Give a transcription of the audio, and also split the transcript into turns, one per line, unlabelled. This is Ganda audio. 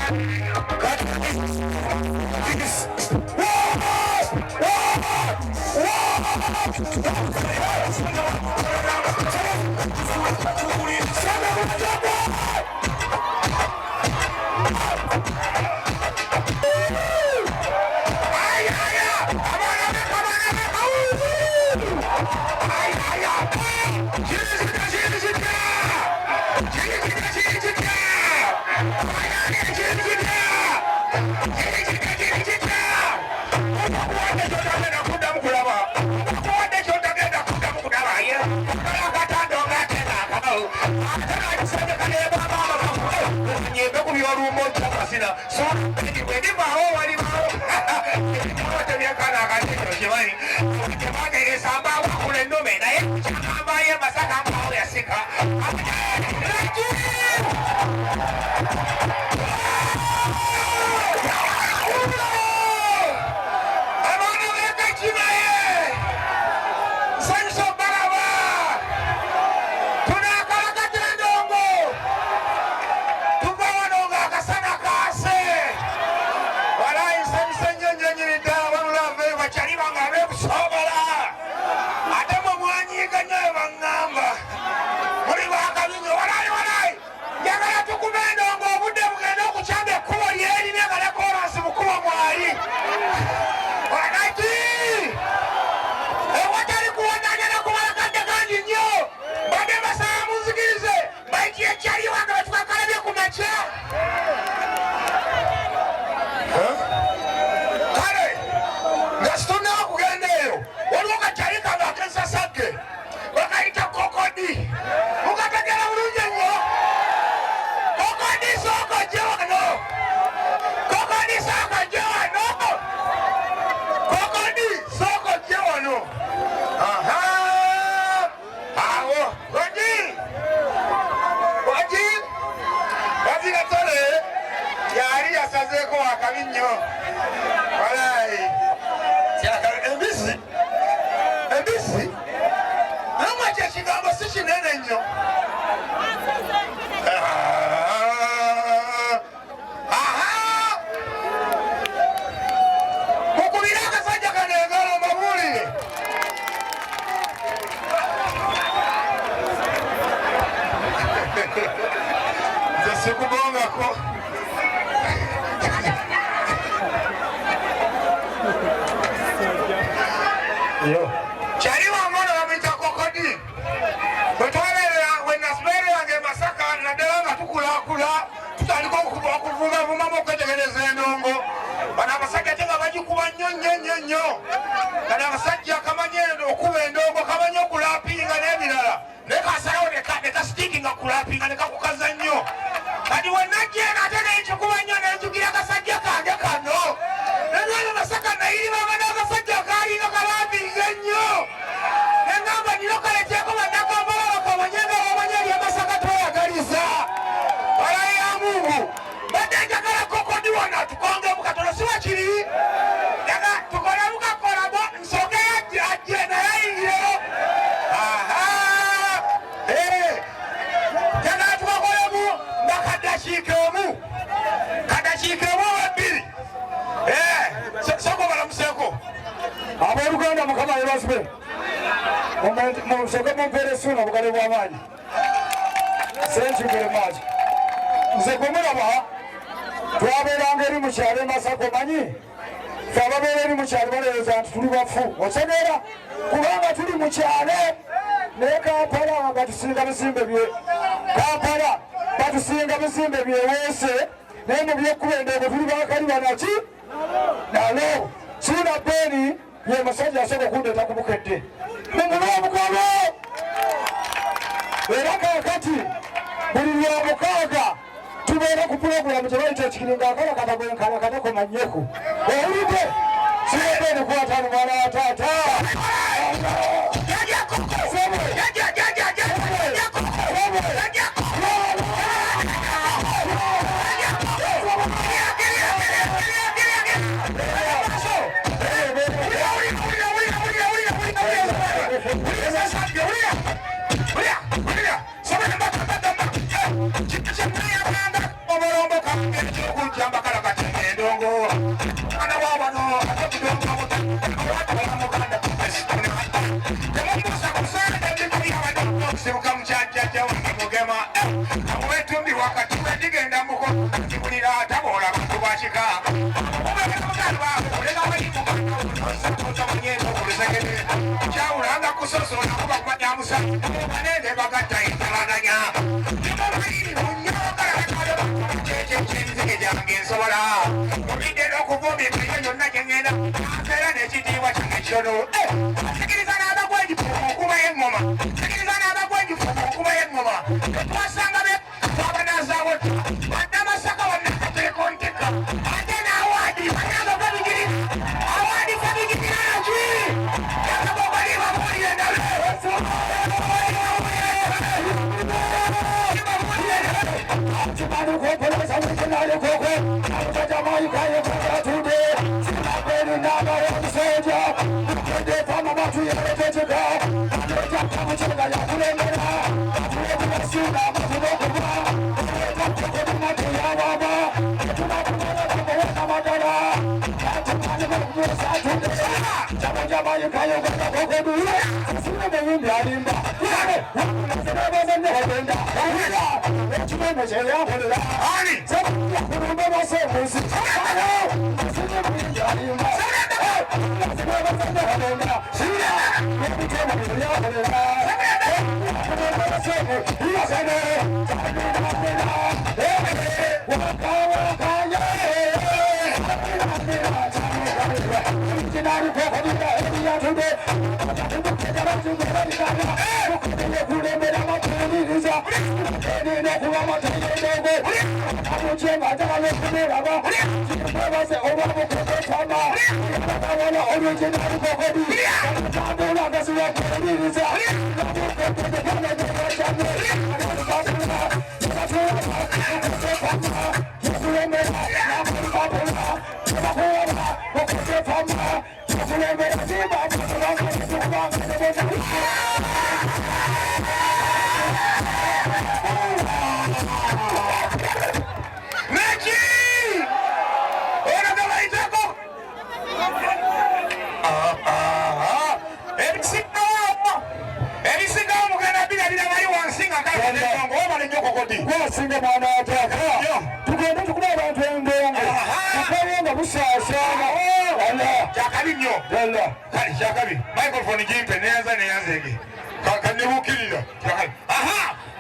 Thank you very much. Nze kumulaba twabeeranga eri mu kyalo Masaka manyi ffe ababeera eri mu kyalo balowooza nti tuli bafu otegeera kubanga tuli mu kyalo naye Kampala batusinga bizimbe Kampala batusinga bizimbe byeweese naye mu byekkuba endego tuli bakali banaki nalo Suna Beni ye musajja asooka kundeeta ku bukedde mumule omukolo era kaakati buli lwomukaaga tubeera ku pulogulamu gye bayita ekikiringa akalakata gwenkalakata komanyeku owulidde Suna Beni kwatano mwana wa taata ekyokuljamba kala katenge endongo ana wabano atekudongo watamuganda temubuusa kusaada ndikuyawadekusibuka mukyajjajja wange mugema amuwetumbi wakati wedigenda muko kibulira taboola bantu bakika kyawulanga kusosola kuba kumanyamusa banende bagatta entalaganya kyekyenzinge gyange nsobola obidde n'okuvumika eyo yonna gyengenda era n'ekitiibwa kyange kyono sikiriza n'abagwenjifuumu okuba y'eŋŋoma sikiriza n'abagwenjifuumu okuba y'eŋŋoma twasanga twabanaazaawo badde amasaka wannakateeko ntika ate n'awaadi banyaga babigiri awaadi babigiraki yakabogoli babuulire ndabe Microphone jimpe neyanza neyanzege